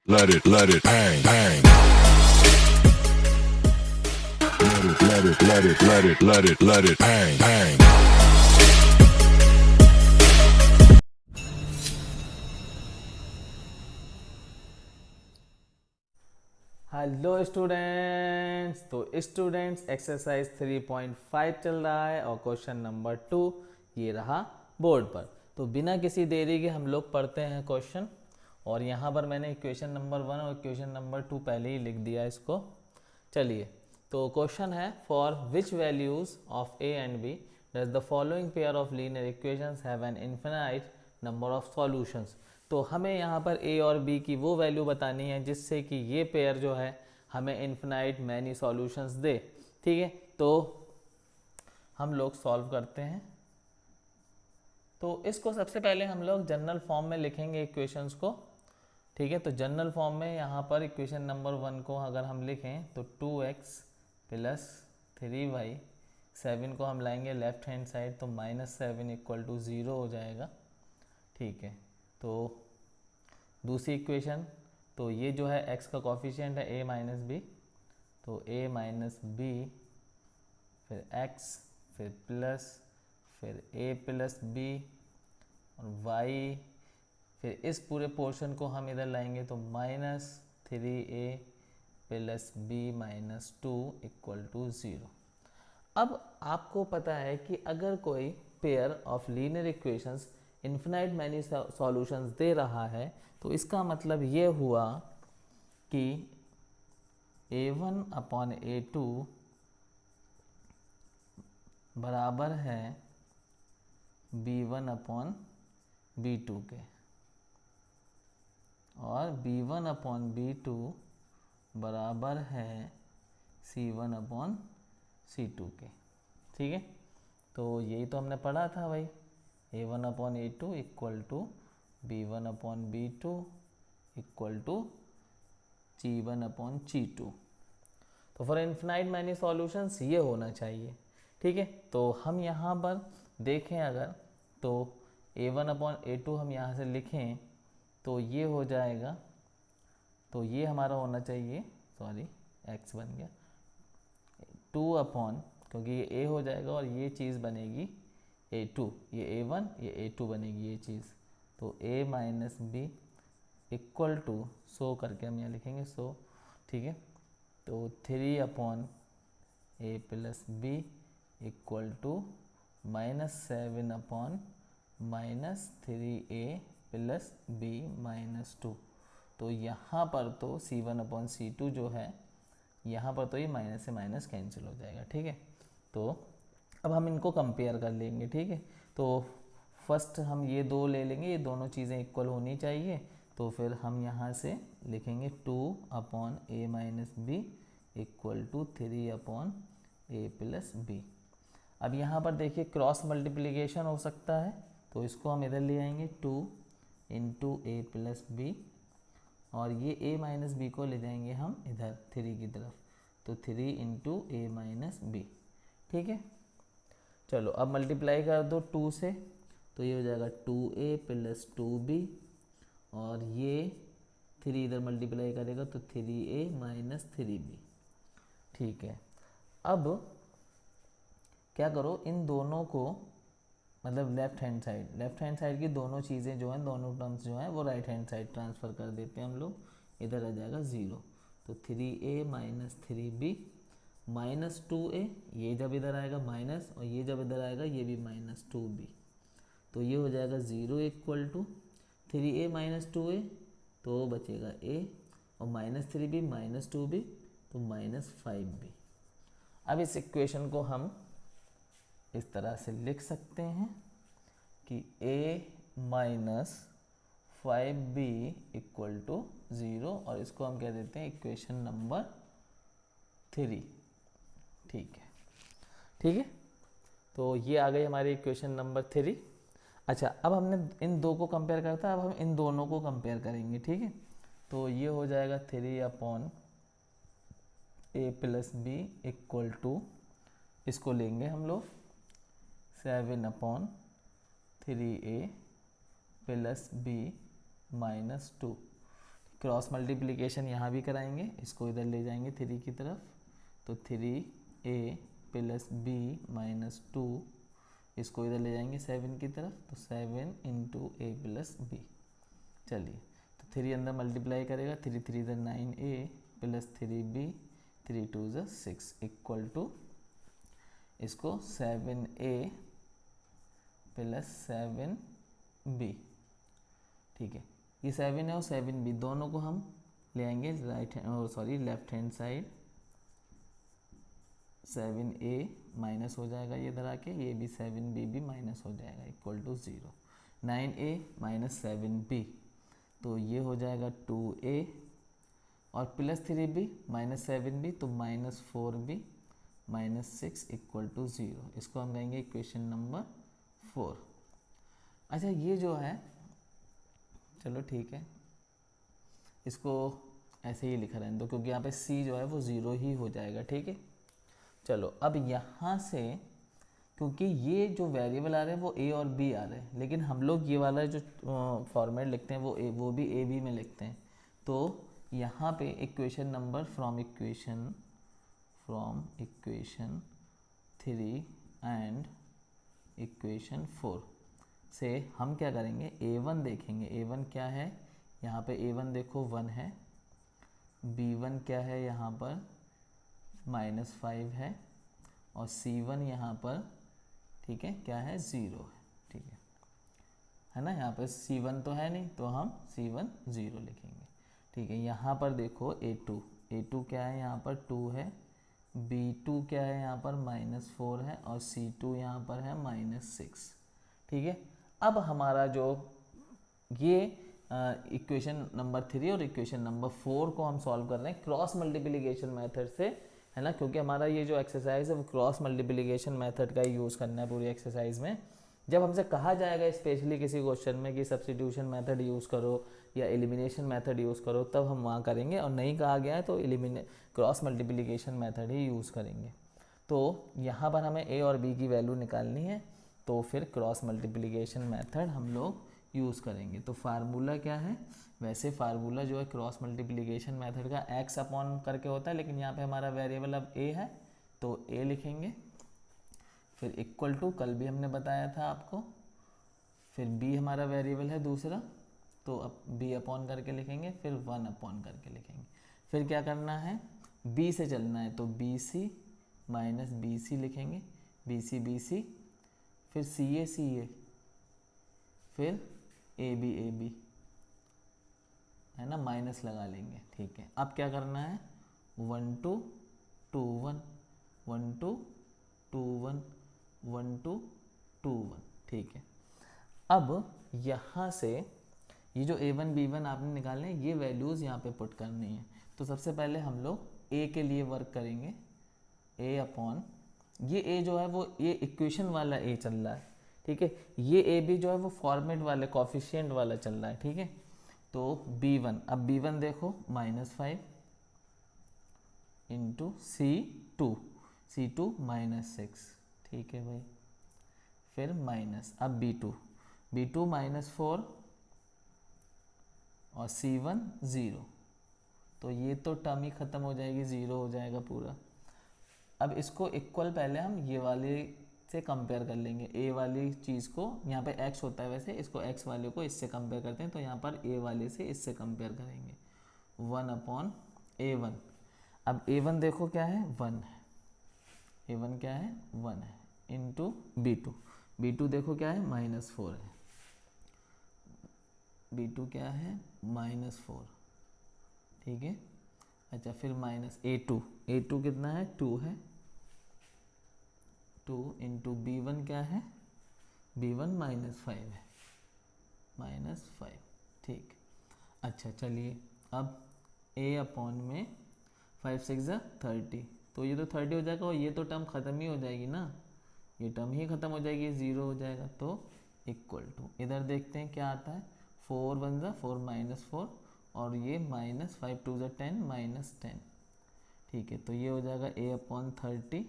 let it bang, bang. Let it bang, bang. Hello students. तो students exercise 3.5 चल रहा है और क्वेश्चन नंबर 2 ये रहा बोर्ड पर। तो बिना किसी देरी के हम लोग पढ़ते हैं क्वेश्चन। और यहाँ पर मैंने इक्वेशन नंबर 1 और इक्वेशन नंबर 2 पहले ही लिख दिया इसको। चलिए, तो क्वेश्चन है for which values of A and B does the following pair of linear equations have an infinite number of solutions. तो हमें यहाँ पर ए और बी की वो वैल्यू बतानी है जिससे कि ये पेयर जो है हमें इन्फिनाइट मैनी सॉल्यूशंस दे। ठीक है, तो हम लोग सॉल्व करते हैं। तो इसको सबसे पहले हम लोग जनरल फॉर्म में लिखेंगे इक्वेशंस को। ठीक है, तो जनरल फॉर्म में यहाँ पर इक्वेशन नंबर 1 को अगर हम लिखें तो 2x प्लस 3y, 7 को हम लाएंगे लेफ्ट हैंड साइड तो -7 इक्वल टू 0 हो जाएगा। ठीक है, तो दूसरी इक्वेशन, तो ये जो है x का कॉफिशिएंट है a माइनस बी, तो a माइनस बी फिर x फिर प्लस फिर a प्लस बी और y, फिर इस पूरे पोर्शन को हम इधर लाएंगे तो -3a plus B minus 2 equal to 0। अब आपको पता है कि अगर कोई pair of linear equations infinite many solutions दे रहा है तो इसका मतलब ये हुआ कि a1 अपॉन a2 बराबर है b1 अपॉन b2 के, और b1 अपॉन b2 बराबर है c1 अपॉन c2 के। ठीक है, तो यही तो हमने पढ़ा था भाई, a1 upon a2 equal to b1 upon b2 equal to c1 upon c2। तो फॉर इन्फिनाइट मैनी सॉल्यूशंस ये होना चाहिए। ठीक है, तो हम यहाँ पर देखें अगर तो a1 अपॉन a2 हम यहाँ से लिखें तो ये हो जाएगा, तो ये हमारा होना चाहिए, सॉरी x बन गया 2 अपॉन, क्योंकि ये a हो जाएगा और ये चीज़ बनेगी a2, ये a1 ये a2 बनेगी ये चीज़, तो a minus B equal to, so करके हम यहाँ लिखेंगे सो। ठीक है, तो 3 upon a plus B equal to -7 upon -3a plus B minus 2। तो यहाँ पर तो c1 अपॉन c2 जो है यहाँ पर तो ये माइनस से माइनस कैंसिल हो जाएगा। ठीक है, तो अब हम इनको कंपेयर कर लेंगे। ठीक है, तो फर्स्ट हम ये दो ले लेंगे, ये दोनों चीज़ें इक्वल होनी चाहिए, तो फिर हम यहाँ से लिखेंगे 2 upon a minus B equal to 3 upon a plus B. अब यहाँ पर देखिए क्रॉस मल्टीप्लिकेशन हो सकता है, तो इसको हम इधर ले आएंगे 2 इंटू ए प्लस बी, और ये a माइनस बी को ले जाएंगे हम इधर 3 की तरफ, तो 3 इंटू ए माइनस बी। ठीक है, चलो अब मल्टीप्लाई कर दो 2 से, तो ये हो जाएगा 2a प्लस 2b, और ये 3 इधर मल्टीप्लाई करेगा तो 3a माइनस 3b। ठीक है, अब क्या करो, इन दोनों को मतलब लेफ्ट हैंड साइड की दोनों चीज़ें जो हैं, दोनों टर्म्स जो हैं वो राइट हैंड साइड ट्रांसफ़र कर देते हैं हम लोग, इधर आ जाएगा 0, तो 3a minus 3b minus 2a, ये जब इधर आएगा माइनस, और ये जब इधर आएगा ये भी माइनस 2b, तो ये हो जाएगा 0 equal to 3a minus 2a, तो बचेगा a, और माइनस 3b माइनस 2b तो माइनस 5b। अब इस इक्वेशन को हम इस तरह से लिख सकते हैं कि a minus 5b equal to 0, और इसको हम कह देते हैं इक्वेशन नंबर 3। ठीक है, ठीक है, तो ये आ गई हमारी इक्वेशन नंबर 3। अच्छा, अब हमने इन दो को कंपेयर करता है, अब हम इन दोनों को कंपेयर करेंगे। ठीक है, तो ये हो जाएगा 3 upon A plus B equal to, इसको लेंगे हम लोग 7 upon 3a plus B minus 2। Cross multiplication यहाँ भी कराएंगे, इसको इधर ले जाएंगे 3 की तरफ, तो 3a प्लस b माइनस 2, इसको इधर ले जाएंगे 7 की तरफ, तो 7 इंटू a प्लस b। चलिए तो 3 अंदर मल्टीप्लाई करेगा, 3 3 इधर 9a प्लस 3b, 3 2 इधर 6 इक्वल टू इसको 7a प्लस 7b। ठीक है, ये 7 है और 7b दोनों को हम ले आएंगे left hand side. 7a minus हो जाएगा ये इधर आके, ये भी 7b भी माइनस हो जाएगा equal to 0। 9a minus 7b, तो ये हो जाएगा 2a और प्लस 3b माइनस 7b, तो minus 4b minus 6 equal to 0। इसको हम कहेंगे इक्वेशन नंबर 4। अच्छा ये जो है, चलो ठीक है, इसको ऐसे ही लिखा रहने दो क्योंकि यहाँ पे c जो है वो 0 ही हो जाएगा। ठीक है, चलो अब यहाँ से क्योंकि ये जो वेरिएबल आ रहे हैं वो a और b आ रहे हैं, लेकिन हम लोग ये वाला जो फॉर्मेट लिखते हैं वो भी a b में लिखते हैं। तो यहाँ पे equation number from equation 3 and equation 4 से हम क्या करेंगे, a1 देखेंगे। a1 क्या है, यहाँ पे a1 देखो 1 है, b1 क्या है यहाँ पर -5 है, और c1 यहाँ पर ठीक है क्या है 0 है। ठीक है ना, यहाँ पर c1 तो है नहीं तो हम c1 0 लिखेंगे। ठीक है, यहाँ पर देखो a2 क्या है यहाँ पर 2 है, b2 क्या है यहाँ पर -4 है, और c2 यहाँ पर है -6। ठीक है, अब हमारा जो ये इक्वेशन नंबर 3 और इक्वेशन नंबर 4 को हम सॉल्व कर रहे हैं क्रॉस मल्टीप्लिकेशन मेथड से, है ना, क्योंकि हमारा ये जो एक्सरसाइज है वो क्रॉस मल्टीप्लिकेशन मेथड का ही यूज़ करना है पूरी एक्सरसाइज में। जब हमसे कहा जाएगा स्पेशली किसी क्वेश्चन में कि सब्स्टिट्यूशन मेथड यूज़ करो या एलिमिनेशन मेथड यूज़ करो, तब हम वहाँ करेंगे, और नहीं कहा गया है तो क्रॉस मल्टीप्लिकेशन मेथड ही यूज़ करेंगे। तो यहाँ पर हमें a और b की वैल्यू निकालनी है, तो फिर क्रॉस मल्टीप्लिकेशन मेथड हम लोग यूज़ करेंगे। तो फार्मूला क्या है, वैसे फार्मूला जो है क्रॉस मल्टीप्लिकेशन मेथड का x अपॉन करके होता है, लेकिन यहाँ पे हमारा वेरिएबल अब a है तो a लिखेंगे, फिर इक्वल टू कल भी हमने बताया था आपको, फिर b हमारा वेरिएबल है दूसरा, तो अब b अपॉन करके लिखेंगे, फिर 1 अपॉन करके लिखेंगे। फिर क्या करना है, b से चलना है तो bc माइनस bc लिखेंगे, bc फिर ca फिर ab है ना, माइनस लगा लेंगे। ठीक है, अब क्या करना है 1 2 2 1 1 2 2 1 1 2 2 1। ठीक है, अब यहाँ से ये जो a1 b1 आपने निकालने हैं, ये वैल्यूज़ यहाँ पे पुट करनी है। तो सबसे पहले हम लोग a के लिए वर्क करेंगे, a अपॉन ये a जो है वो ये इक्वेशन वाला a चल रहा है। ठीक है, ये a b जो है वो फॉर्मेट वाले कोफिशिएंट वाला चल रहा है। ठीक है, तो b1, अब b1 देखो -5 इंटू c2 -6। ठीक है भाई, फिर माइनस, अब b2 -4 और c1 0, तो ये तो टर्म ही ख़त्म हो जाएगी, 0 हो जाएगा पूरा। अब इसको इक्वल पहले हम ये वाले से कंपेयर कर लेंगे, a वाली चीज़ को, यहाँ पे x होता है वैसे, इसको x वाले को इससे कंपेयर करते हैं, तो यहाँ पर a वाले से इससे कंपेयर करेंगे 1 अपॉन a1। अब a1 देखो क्या है 1 है, a1 क्या है 1 है, इंटू b2 देखो क्या है -4 है, b2 क्या है -4। ठीक है, अच्छा फिर माइनस a2 कितना है 2 है, 2 इंटू b1 क्या है, b1 -5 है, -5। ठीक, अच्छा चलिए अब a अपॉन में 5 6 30, तो ये तो 30 हो जाएगा, और ये तो टर्म ख़त्म ही हो जाएगी ना, ये टर्म ही ख़त्म हो जाएगी, 0 हो जाएगा। तो इक्वल टू इधर देखते हैं क्या आता है, 4 1 4 -4, और ये -5 2 10 -10। ठीक है, तो ये हो जाएगा a upon 30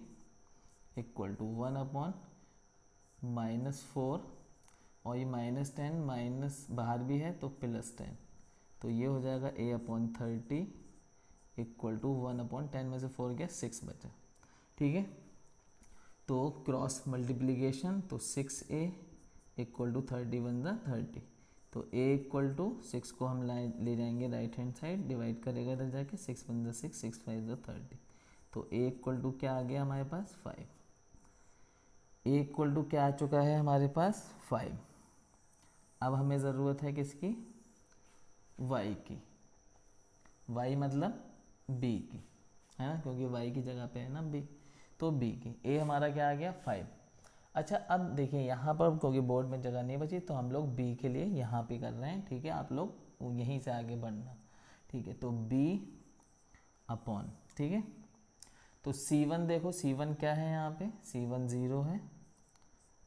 equal to 1 upon -4, और ये -10 माइनस बाहर भी है तो +10, तो ये हो जाएगा a/30 इक्वल टू 1/10 में से 4 गया 6 बचा। ठीक है, तो क्रॉस मल्टीप्लीकेशन, तो 6a इक्वल टू 30 वन ज़ा 30, तो a इक्वल टू 6 को हम ले जाएंगे राइट हैंड साइड, डिवाइड करेगा इधर जाके, 6 वन ज़ा 6, 6 5 ज़ा 30, तो a इक्वल टू क्या आ गया हमारे पास 5। a इक्वल टू क्या आ चुका है हमारे पास 5। अब हमें ज़रूरत है किसकी, y की, y मतलब b की, है ना, क्योंकि y की जगह पे है ना b, तो b की। a हमारा क्या आ गया 5। अच्छा अब देखिए यहाँ पर क्योंकि बोर्ड में जगह नहीं बची तो हम लोग b के लिए यहाँ पे कर रहे हैं। ठीक है, आप लोग यहीं से आगे बढ़ना। ठीक है, तो b अपॉन, ठीक है, तो c1 देखो, c1 क्या है यहाँ पे, c1 0 है,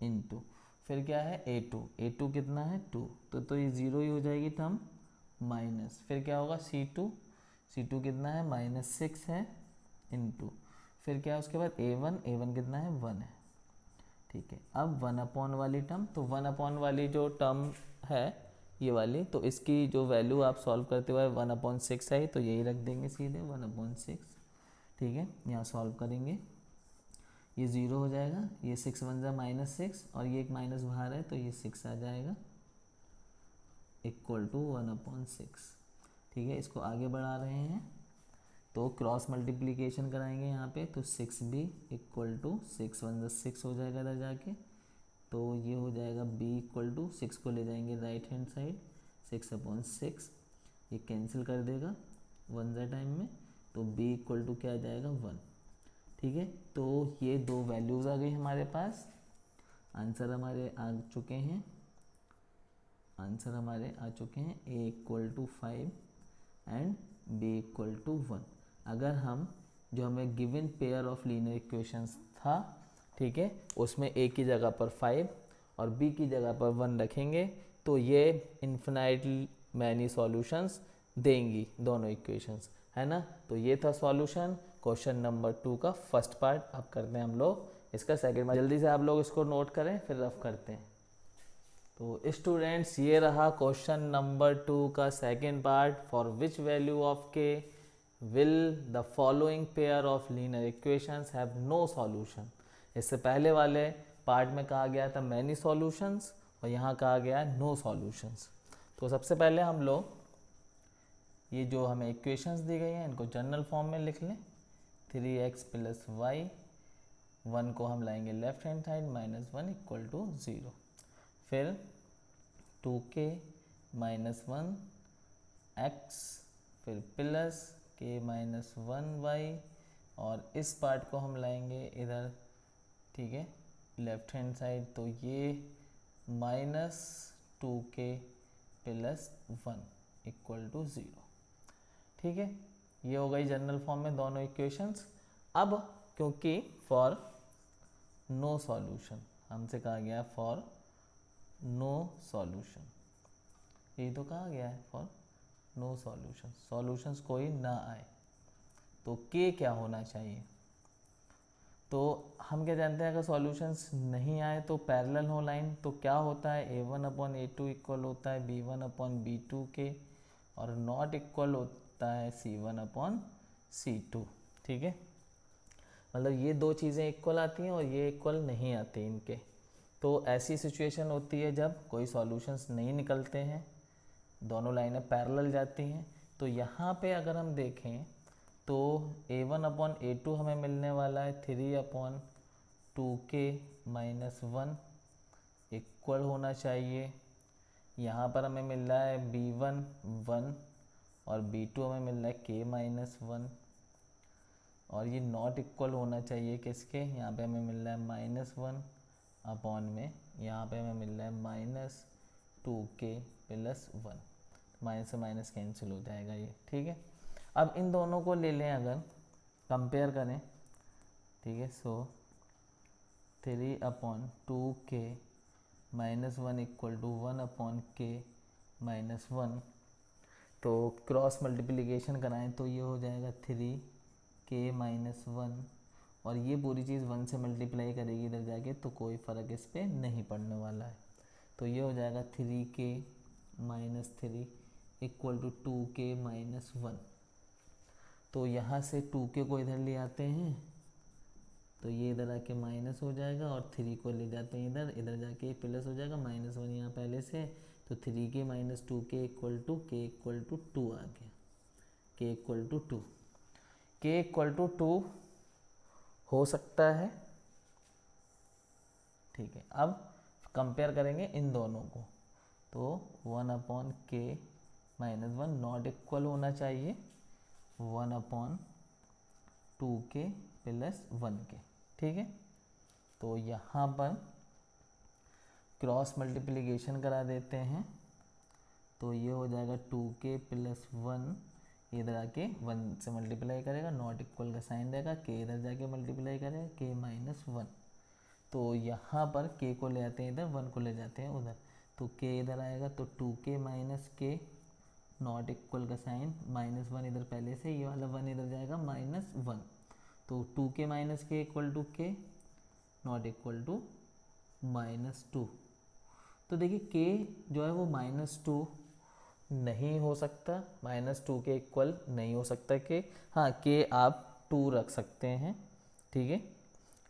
इनटू फिर क्या है a2 कितना है 2, तो ये 0 ही हो जाएगी टर्म, माइनस फिर क्या होगा c2 कितना है -6 है, इनटू फिर क्या है उसके बाद a1 कितना है 1 है। ठीक है, अब 1/, वाली टर्म, तो 1/, वाली जो टर्म है ये वाली, तो इसकी जो वैल्यू आप सॉल्व करते हुए 1/6 आई, तो यही रख देंगे सीधे 1/6। ठीक है, यहाँ सॉल्व करेंगे, ये 0 हो जाएगा, ये 6 वन ज़ा -6 और ये एक माइनस बाहर है तो ये 6 आ जाएगा इक्वल टू 1/6। ठीक है, इसको आगे बढ़ा रहे हैं तो क्रॉस मल्टीप्लिकेशन कराएंगे यहाँ पे, तो 6b इक्वल टू 6 वन ज़ा 6 हो जाएगा इधर जाके, तो ये हो जाएगा b इक्वल टू 6 को ले जाएंगे राइट हैंड साइड, 6/6 ये कैंसिल कर देगा 1 ज़ा टाइम में, तो b इक्वल टू क्या आ जाएगा 1। ठीक है, तो ये दो वैल्यूज़ आ गई हमारे पास, आंसर हमारे आ चुके हैं, a equal to 5 and b equal to 1। अगर हम जो हमें given pair of linear equations था, ठीक है, उसमें a की जगह पर 5 और b की जगह पर 1 रखेंगे तो ये इन्फिनाइटली मैनी सॉल्यूशंस देंगी दोनों इक्वेशंस, है ना। तो ये था सॉल्यूशन क्वेश्चन नंबर 2 का फर्स्ट पार्ट। अब करते हैं हम लोग इसका सेकंड पार्ट, जल्दी से आप लोग इसको नोट करें फिर रफ करते हैं। तो स्टूडेंट्स ये रहा क्वेश्चन नंबर 2 का second part, for which value of K will the following pair of linear equations have no solution. इससे पहले वाले पार्ट में कहा गया था मैनी सॉल्यूशंस और यहाँ कहा गया है नो सॉल्यूशंस। तो सबसे पहले हम लोग ये जो हमें इक्वेशंस दी गई हैं इनको जनरल फॉर्म में लिख लें, 3x + y, 1 को हम लाएंगे left hand side, -1 equal to 0, फिर 2k - 1 x, फिर प्लस k - 1 y, और इस पार्ट को हम लाएंगे इधर, ठीक है, लेफ्ट हैंड साइड, तो ये -2k + 1 इक्वल टू 0। ठीक है, ये हो गई जनरल फॉर्म में दोनों इक्वेशंस। अब क्योंकि फॉर नो सॉल्यूशन हमसे कहा गया है फॉर नो सॉल्यूशन, ये तो कहा गया है फॉर नो सॉल्यूशन, सॉल्यूशंस कोई ना आए तो के क्या होना चाहिए। तो हम क्या जानते हैं अगर सॉल्यूशंस नहीं आए तो पैरेलल हो लाइन, तो क्या होता है a1/a2 इक्वल होता है b1/b2 के, और नॉट इक्वल होता है c1/c2। ठीक है, मतलब ये दो चीज़ें इक्वल आती हैं और ये इक्वल नहीं आती इनके। तो ऐसी सिचुएशन होती है जब कोई सॉल्यूशंस नहीं निकलते हैं, दोनों लाइनें पैरेलल जाती हैं। तो यहाँ पे अगर हम देखें तो a1/a2 हमें मिलने वाला है 3/2k - 1 इक्वल होना चाहिए, यहाँ पर हमें मिल रहा है b1 1 और b2 हमें मिल रहा है k - 1, और ये नॉट इक्वल होना चाहिए किसके, यहाँ पे हमें मिल रहा है -1 अपॉन में, यहाँ पे हमें मिल रहा है -2k + 1, माइनस से माइनस कैंसिल हो जाएगा ये। ठीक है, अब इन दोनों को ले लें अगर कंपेयर करें, ठीक है, सो 3/2k - 1 इक्वल टू 1/k - 1, तो क्रॉस मल्टीप्लिकेशन कराएं तो ये हो जाएगा 3k - 1, और ये पूरी चीज़ 1 से मल्टीप्लाई करेगी इधर जाके तो कोई फ़र्क इस पर नहीं पड़ने वाला है। तो ये हो जाएगा 3k - 3 equal to 2k minus 1। तो यहाँ से 2k को इधर ले आते हैं तो ये इधर आके माइनस हो जाएगा, और 3 को ले जाते हैं इधर, इधर जाके प्लस हो जाएगा, -1 यहाँ पहले से, तो 3k minus 2k equal to k equal to 2 आ गया, k equal to 2। k equal to 2 हो सकता है, ठीक है। अब कंपेयर करेंगे इन दोनों को, तो 1/k माइनस 1 नॉट इक्वल होना चाहिए 1/2k प्लस 1k, ठीक है। तो यहाँ पर क्रॉस मल्टीप्लिकेशन करा देते हैं, तो ये हो जाएगा 2k प्लस 1, इधर आके 1 से मल्टीप्लाई करेगा, नॉट इक्वल का साइन देगा, k इधर जाके मल्टीप्लाई करेगा k माइनस 1। तो यहाँ पर k को ले आते हैं इधर, 1 को ले जाते हैं उधर, तो k इधर आएगा, तो 2k minus k not equal का साइन, -1 इधर पहले से, ये वाला 1 इधर जाएगा -1, तो 2k minus k equal to k not equal to -2। तो देखिए k जो है वो -2 नहीं हो सकता, -2 के इक्वल नहीं हो सकता k। हाँ, k आप 2 रख सकते हैं, ठीक है,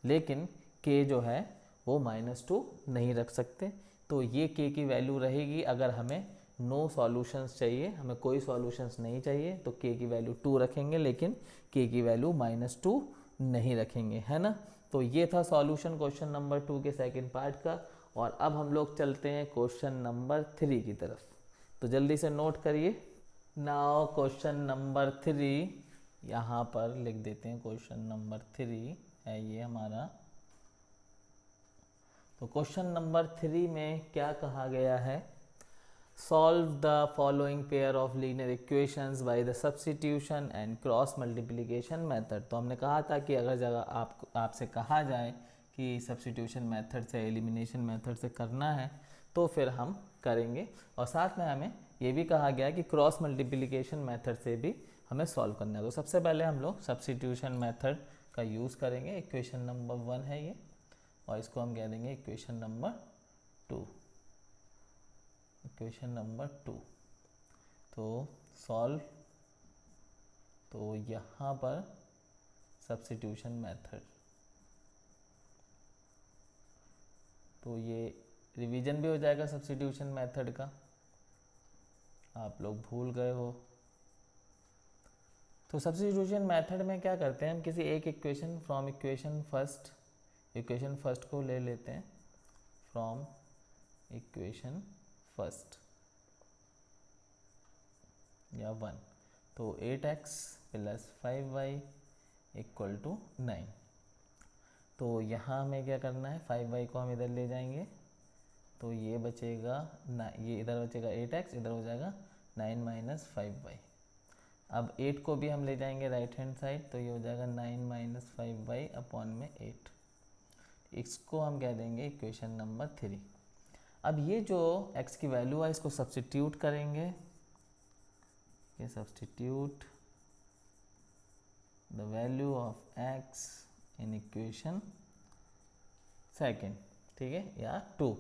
लेकिन k जो है वो -2 नहीं रख सकते। तो ये k की वैल्यू रहेगी अगर हमें नो सॉल्यूशंस चाहिए, हमें कोई सॉल्यूशंस नहीं चाहिए, तो k की वैल्यू 2 रखेंगे, लेकिन k की वैल्यू -2 नहीं रखेंगे, है ना। तो ये था सॉल्यूशन क्वेश्चन नंबर 2 के सेकंड पार्ट का। और अब हम लोग चलते हैं क्वेश्चन नंबर 3 की तरफ, तो जल्दी से नोट करिए। नाउ क्वेश्चन नंबर 3 यहाँ पर लिख देते हैं, क्वेश्चन नंबर 3 है ये हमारा। तो क्वेश्चन नंबर 3 में क्या कहा गया है, solve the following pair of linear equations by the substitution and cross multiplication method. तो हमने कहा था कि अगर जगह आपसे कहा जाए कि सब्स्टिट्यूशन मेथड से, एलिमिनेशन मेथड से करना है तो फिर हम करेंगे, और साथ में हमें ये भी कहा गया कि क्रॉस मल्टीप्लिकेशन मेथड से भी हमें सॉल्व करना है। तो सबसे पहले हम लोग सब्स्टिट्यूशन मेथड का यूज़ करेंगे। इक्वेशन नंबर 1 है ये, और इसको हम कह देंगे इक्वेशन नंबर 2, इक्वेशन नंबर 2। तो सॉल्व, तो यहाँ पर सब्स्टिट्यूशन मेथड, तो ये रिवीजन भी हो जाएगा सब्स्टिट्यूशन मेथड का, आप लोग भूल गए हो। तो सब्स्टिट्यूशन मेथड में क्या करते हैं, हम किसी एक इक्वेशन फ्रॉम इक्वेशन फर्स्ट को ले लेते हैं, फ्रॉम इक्वेशन फर्स्ट या 1, तो 8x plus 5y equal to 9। तो यहाँ हमें क्या करना है, 5y को हम इधर ले जाएंगे, तो ये बचेगा ना, ये इधर बचेगा 8x, इधर हो जाएगा 9 माइनस 5y। अब 8 को भी हम ले जाएंगे राइट हैंड साइड, तो ये हो जाएगा 9 माइनस 5y अपॉन में 8। इसको हम कह देंगे इक्वेशन नंबर 3। अब ये जो x की वैल्यू है इसको सब्स्टिट्यूट करेंगे, ये substitute the value of x in equation second, ठीक है, या 2।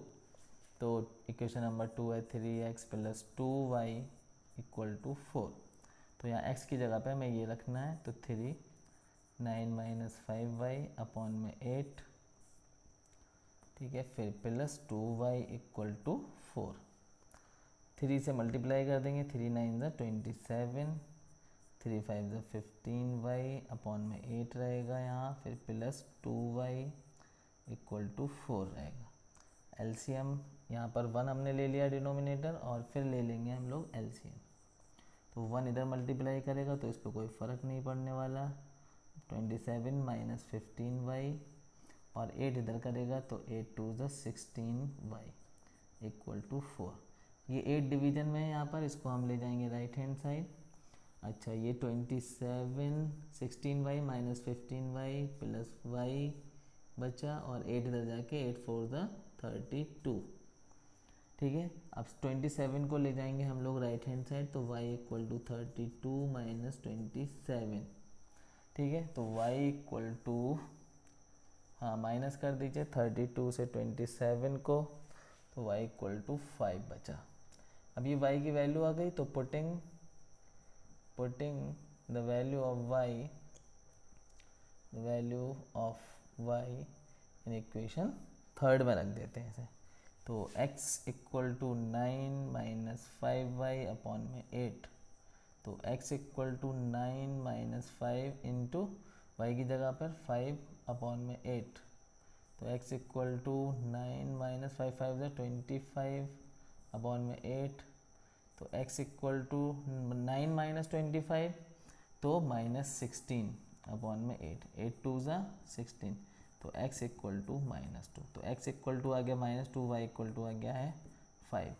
तो इक्वेशन नंबर 2 है 3x plus 2y equal to 4। तो यहाँ x की जगह पे हमें ये रखना है, तो 3 9 माइनस 5y अपॉन में 8, ठीक है, फिर प्लस 2y इक्वल टू 4। 3 से मल्टीप्लाई कर देंगे, 3 9 ज़ा 27, 3 5 ज़ा 15y अपॉन में 8 रहेगा यहाँ, फिर प्लस 2y इक्वल टू 4 रहेगा। एलसीएम यहाँ पर 1 हमने ले लिया डिनोमिनेटर, और फिर ले लेंगे हम लोग एलसीएम। तो 1 इधर मल्टीप्लाई करेगा तो इस पर कोई फ़र्क नहीं पड़ने वाला, 27 माइनस 15y, और 8 इधर करेगा तो 8 2 ज़ा 16y इक्वल टू 4। ये 8 डिवीजन में है यहाँ पर, इसको हम ले जाएंगे राइट हैंड साइड। अच्छा, ये 27 16y minus 15y plus y बचा, और 8 इधर जाके 8 4 ज़ा 32, ठीक है। अब 27 को ले जाएंगे हम लोग राइट हैंड साइड, तो y इक्वल टू 32 माइनस 27, ठीक है। तो y इक्वल टू, हाँ माइनस कर दीजिए 32 से 27 को, तो y इक्वल टू 5 बचा। अब ये y की वैल्यू आ गई, तो putting the value of y in equation third में रख देते हैं इसे। तो x equal to 9 minus 5y upon में 8, तो x equal to 9 minus 5 into Y की जगह पर 5 अपॉन में 8, तो x इक्वल टू 9 माइनस 5 5 ज़ा 25 अपॉन में 8, तो x इक्वल टू 9 माइनस 25 तो माइनस 16 अपॉन में 8, 8 2 ज़ा 16, तो x इक्वल टू -2, तो x इक्वल टू आ गया -2, y इक्वल टू आ गया है 5।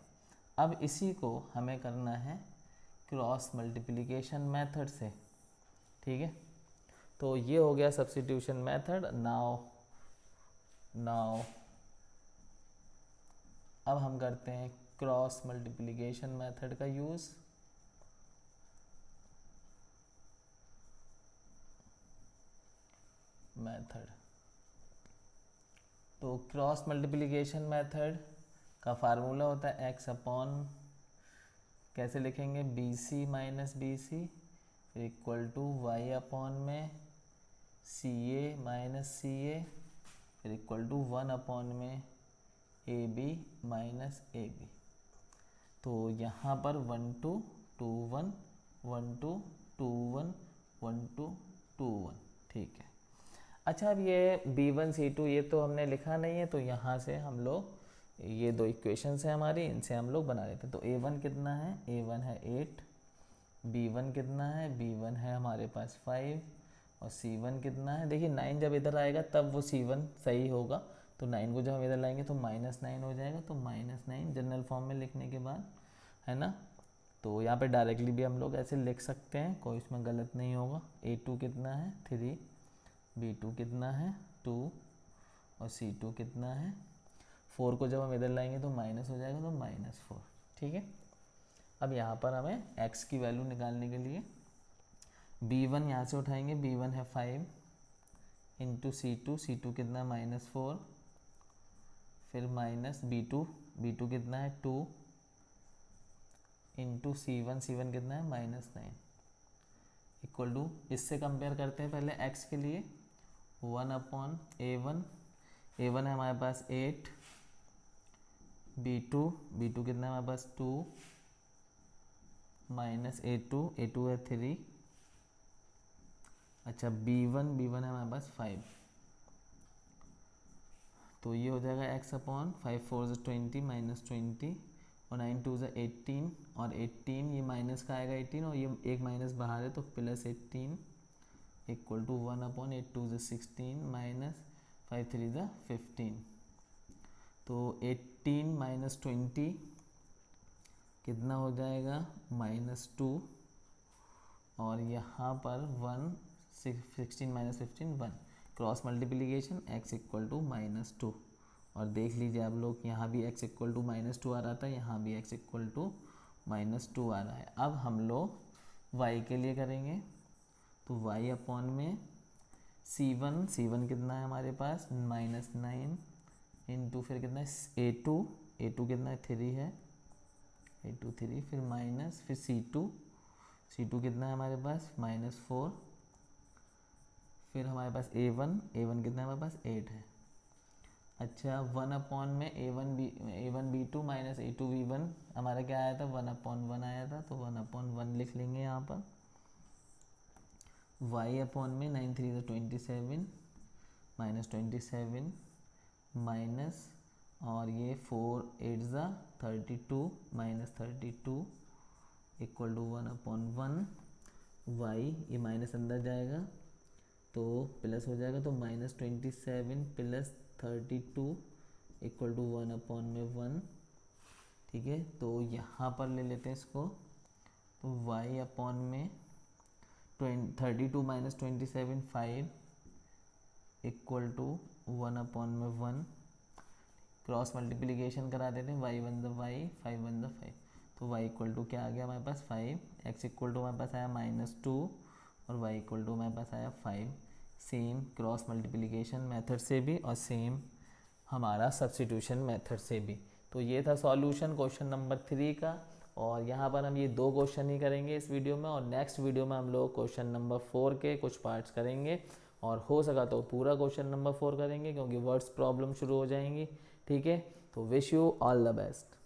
अब इसी को हमें करना है क्रॉस मल्टीप्लिकेशन मेथड से, ठीक है। तो ये हो गया सब्स्टिट्यूशन मेथड। नाउ अब हम करते हैं क्रॉस मल्टीप्लिकेशन मेथड का यूज़। तो क्रॉस मल्टीप्लिकेशन मेथड का फार्मूला होता है x अपॉन, कैसे लिखेंगे, B C minus B C equal to Y upon में सी ए माइनस सी ए फिर इक्वल टू 1 अपॉन में A B minus A B. तो यहाँ पर 1 2 2 1 1 2 2 1 1 2 2 1, ठीक है। अच्छा, अब ये B1 C2 ये तो हमने लिखा नहीं है, तो यहाँ से हम लोग ये दो इक्वेशंस हैं हमारी, इनसे हम लोग बना लेते हैं। तो A1 कितना है, A1 है 8, B1 कितना है, B1 है हमारे पास 5, और C1 कितना है, देखिए 9 जब इधर आएगा तब वो C1 सही होगा, तो 9 को जब हम इधर लाएंगे तो -9 हो जाएगा, तो -9 जनरल फॉर्म में लिखने के बाद, है ना। तो यहाँ पे डायरेक्टली भी हम लोग ऐसे लिख सकते हैं, कोई इसमें गलत नहीं होगा। A2 कितना है 3, B2 कितना है 2, और C2 कितना है 4, को जब हम इधर लाएंगे तो माइनस हो जाएगा, तो -4, ठीक है। अब यहाँ पर हमें x की वैल्यू निकालने के लिए B1 यहाँ से उठाएंगे, B1 है 5 इंटू C2 कितना है -4, फिर माइनस B2 कितना है 2 इंटू C1 कितना है -9 इक्वल टू, इससे कंपेयर करते हैं पहले x के लिए, 1 अपॉन A1 है हमारे पास 8, B2 कितना है हमारे पास 2 माइनस A2 है 3, अच्छा B1 है हमारे पास 5, तो ये हो जाएगा x अपॉन 5 4 20 -20 और 9 2 18, और 18 ये माइनस का आएगा 18, और ये एक माइनस बाहर है तो +18 इक्वल टू 1 अपॉन 8 2 16 माइनस 5 3 15, तो 18 -20 कितना हो जाएगा -2, और यहाँ पर 1 16 -15 1, cross multiplication x equal to -2, और देख लीजिए आप लोग यहाँ भी x इक्वल टू -2 आ रहा था, यहाँ भी x इक्वल टू -2 आ रहा है। अब हम लोग y के लिए करेंगे, तो y अपॉन में C1 कितना है हमारे पास -9 इंटू फिर कितना है A2 कितना है 3 है, A2 3, फिर माइनस, फिर C2 कितना है हमारे पास -4, फिर हमारे पास A1 कितना है हमारे पास 8 है। अच्छा, 1 अपॉन में A1 B2 minus A2 B1 हमारा क्या आया था, 1 अपॉन 1 आया था, तो 1 अपॉन 1 लिख लेंगे यहाँ पर। y अपॉन में 9 3 27 -27 माइनस, और ये 4 8 32 -32 इक्वल टू 1 अपॉन 1, y ये माइनस अंदर जाएगा तो प्लस हो जाएगा, तो -27 प्लस 32 इक्वल टू 1 अपॉन में 1, ठीक है। तो यहाँ पर ले लेते हैं इसको, तो y अपॉन में 32 -27 5 इक्वल टू 1 अपॉन में 1, क्रॉस मल्टीप्लिकेशन करा देते हैं, y 1 y 5 1 5, तो y इक्वल टू क्या आ गया हमारे पास 5, x इक्वल टू हमारे पास आया -2, और y इक्वल टू हमारे पास आया 5। सेम क्रॉस मल्टीप्लिकेशन मेथड से भी और सेम हमारा सब्स्टिट्यूशन मेथड से भी। तो ये था सॉल्यूशन क्वेश्चन नंबर 3 का। और यहाँ पर हम ये 2 क्वेश्चन ही करेंगे इस वीडियो में, और नेक्स्ट वीडियो में हम लोग क्वेश्चन नंबर 4 के कुछ पार्ट्स करेंगे, और हो सका तो पूरा क्वेश्चन नंबर 4 करेंगे क्योंकि वर्ड्स प्रॉब्लम शुरू हो जाएंगी। ठीक है, तो wish you all the best.